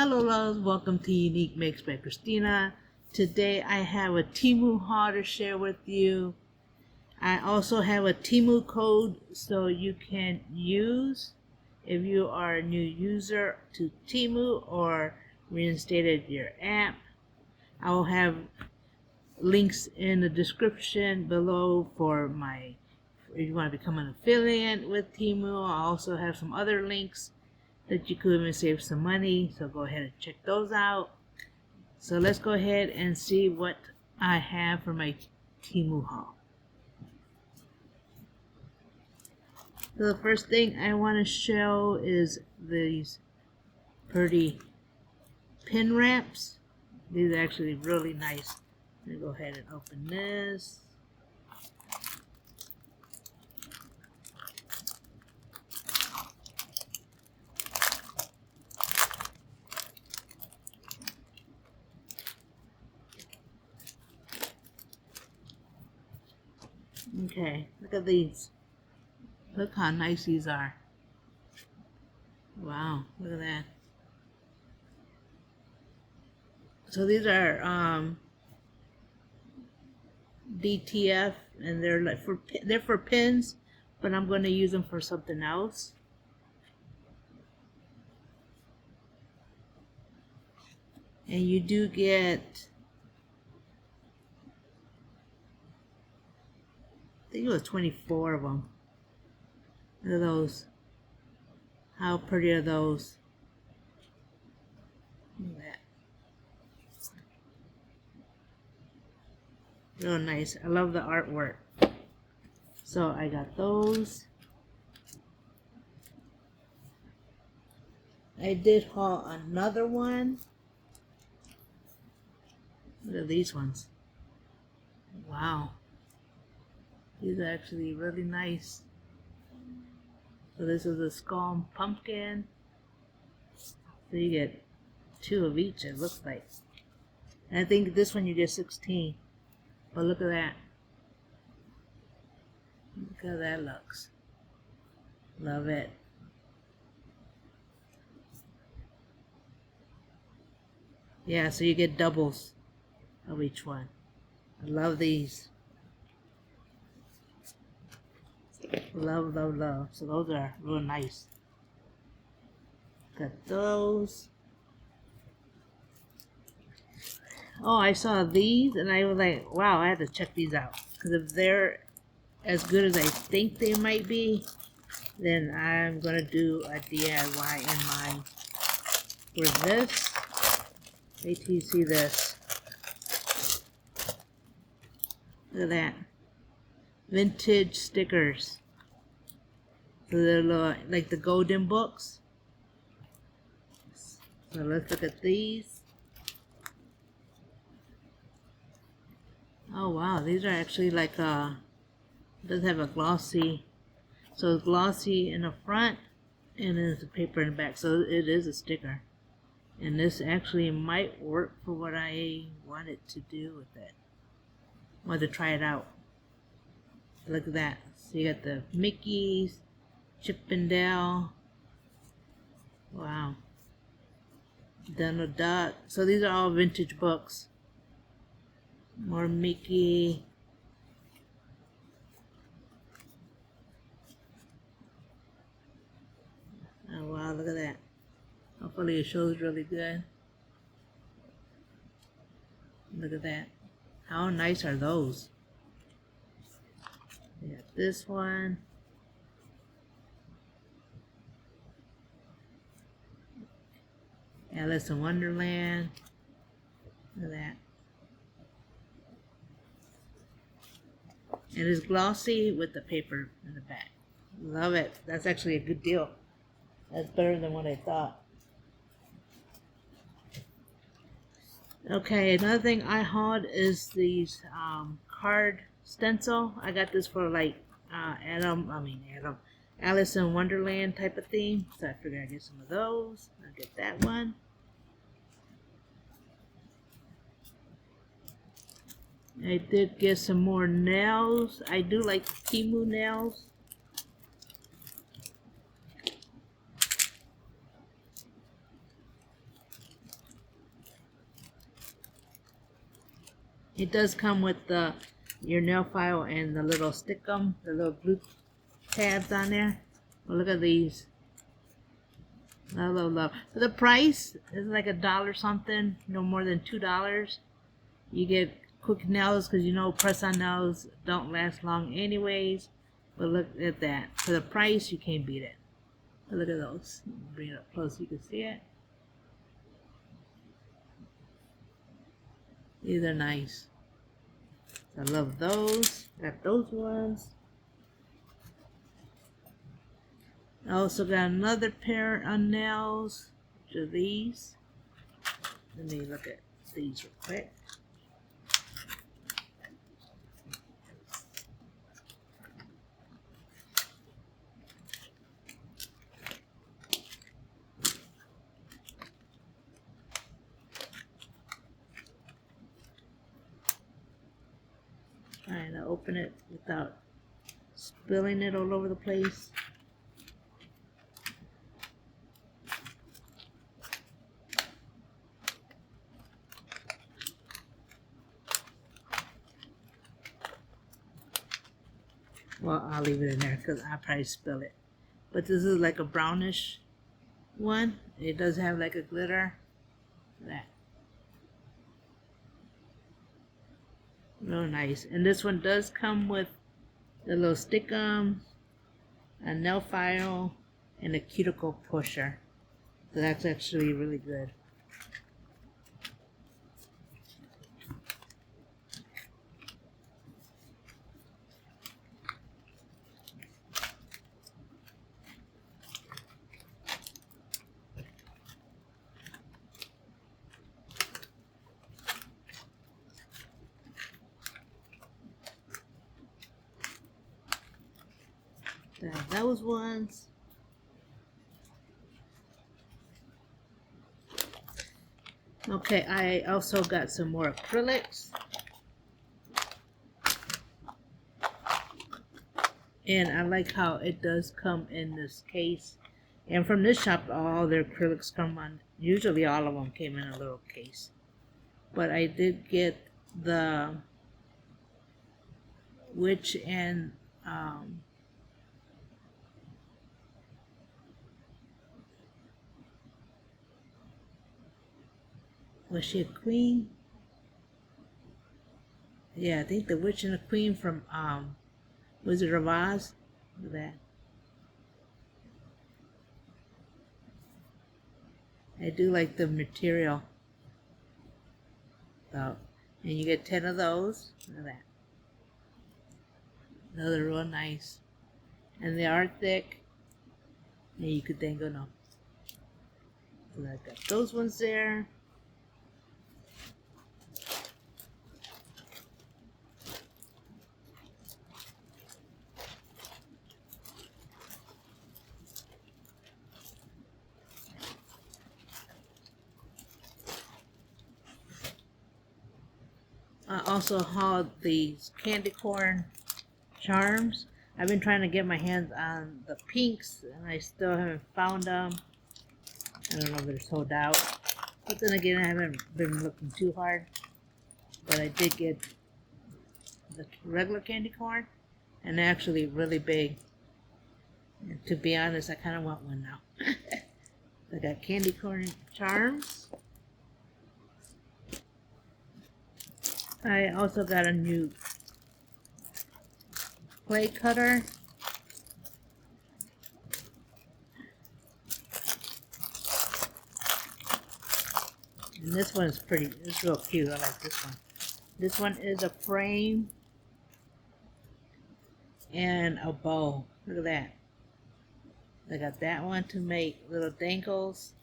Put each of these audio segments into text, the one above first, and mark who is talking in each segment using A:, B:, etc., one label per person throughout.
A: Hello loves, welcome to Unique Makes by Christina. Today I have a Temu haul to share with you. I also have a Temu code so you can use if you are a new user to Temu or reinstated your app. I will have links in the description below for if you want to become an affiliate with Temu. I also have some other links that you could even save some money, so go ahead and check those out. So let's go ahead and see what I have for my Temu haul. So the first thing I want to show is these pretty pin wraps. These are actually really nice. I'm going to go ahead and open this. Okay, look at these. Look how nice these are. Wow, look at that. So these are DTF, and they're like they're for pins, but I'm going to use them for something else. And you do get, I think it was 24 of them. Look at those. How pretty are those? Look at that. Real nice. I love the artwork. So I got those. I did haul another one. Look at these ones. Wow. These are actually really nice. So this is a skull pumpkin. So you get 2 of each, it looks like. And I think this one you get 16. But look at that. Look how that looks. Love it. Yeah, so you get doubles of each one. I love these. Love, love, love. So those are real nice. Got those. Oh, I saw these and I was like, wow, I had to check these out. Because if they're as good as I think they might be, then I'm going to do a DIY in mine. For this, wait till you see this. Look at that. Vintage stickers. So they're like the golden books. So let's look at these. Oh wow, these are actually like it does have a glossy. So it's glossy in the front and then there's a paper in the back. So it is a sticker. And this actually might work for what I wanted to do with it. I wanted to try it out. Look at that. So you got the Mickey's, Chip and Dale. Wow. Donald Duck. So these are all vintage books. More Mickey. Oh wow, look at that. Hopefully it shows really good. Look at that. How nice are those? We got this one. Alice in Wonderland. Look at that. And it's glossy with the paper in the back. Love it. That's actually a good deal. That's better than what I thought. Okay, another thing I hauled is these card stencil. I got this for like Alice in Wonderland type of theme. So I figured I'd get some of those. I'll get that one. I did get some more nails. I do like Temu nails. It does come with your nail file and the little stickum, the little blue tabs on there. Well, look at these. Love. For the price is like $1 something, no more than $2. You get quick nails because you know press-on nails don't last long anyways. But look at that. For the price, you can't beat it. But look at those. Bring it up close so you can see it. These are nice. I love those. Got those ones. I also got another pair of nails, which are these. Let me look at these real quick. Trying to open it without spilling it all over the place. Well, I'll leave it in there because I'll probably spill it. But this is like a brownish one. It does have like a glitter. That. Real nice. And this one does come with the little stickum, a nail file, and a cuticle pusher. So that's actually really good. Those ones. Okay, I also got some more acrylics. And I like how it does come in this case. And from this shop, all their acrylics come on. Usually all of them came in a little case. But I did get the witch and was she a queen? Yeah, I think the witch and the queen from Wizard of Oz. Look at that. I do like the material. So, and you get 10 of those. Look at that. Those are real nice. And they are thick. And you could then go no. So I got those ones there. I also hauled these candy corn charms. I've been trying to get my hands on the pinks and I still haven't found them. I don't know if they're sold out. But then again, I haven't been looking too hard. But I did get the regular candy corn and they're actually really big. And to be honest, I kind of want one now. I got candy corn charms. I also got a new clay cutter. And this one is pretty, it's real cute. I like this one. This one is a frame and a bow. Look at that. I got that one to make little dangles.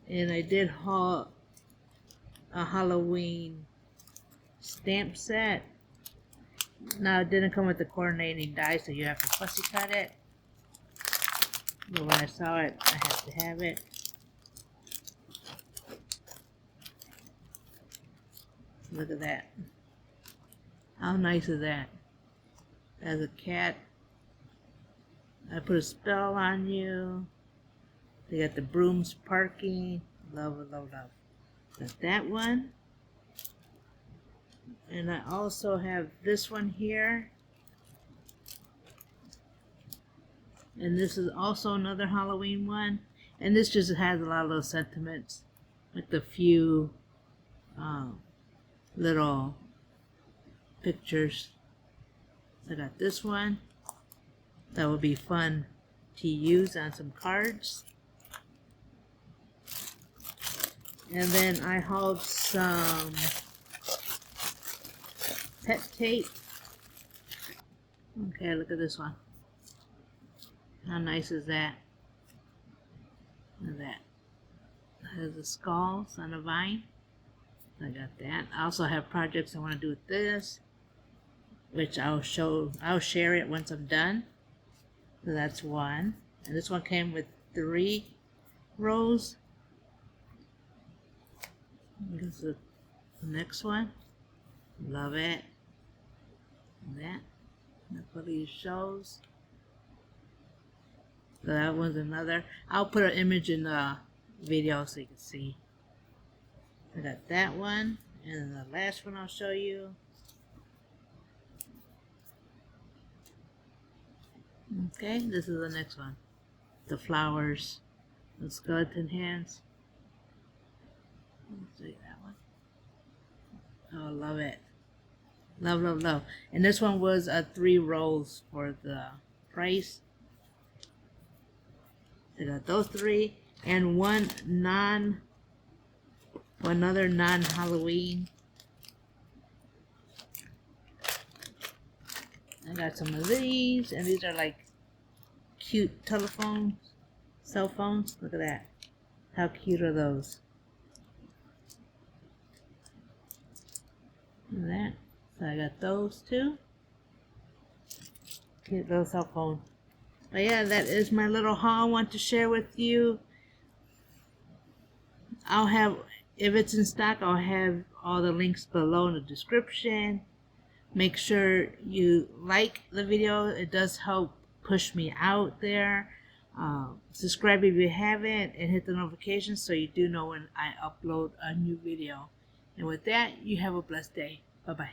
A: And I did haul a Halloween stamp set. Now it didn't come with the coordinating die, so you have to fussy cut it. But when I saw it, I had to have it. Look at that. How nice is that? As a cat, I put a spell on you. They got the brooms parking. Love, love, love. Got that one. And I also have this one here. And this is also another Halloween one. And this just has a lot of little sentiments with a few little pictures. I got this one. That would be fun to use on some cards. And then I hauled some pet tape. Okay, look at this one. How nice is that? Look at that. It has the skulls on a vine. I got that. I also have projects I want to do with this, which I'll share it once I'm done. So that's one. And this one came with 3 rows. This is the next one. Love it. That. That's what these shows. So that one's another. I'll put an image in the video so you can see. I got that one. And then the last one I'll show you. Okay, this is the next one. The flowers. The skeleton hands. Let's see that one. Oh, love it. Love, love, love. And this one was 3 rolls for the price. I got those 3 and another non-Halloween. I got some of these, and these are like cute telephones, cell phones. Look at that. How cute are those? Look at that. So I got those too. Cute little cell phone. But yeah, that is my little haul I want to share with you. I'll have, if it's in stock, I'll have all the links below in the description. Make sure you like the video. It does help push me out there. Subscribe if you haven't, and hit the notifications so you do know when I upload a new video. And with that, you have a blessed day. Bye-bye.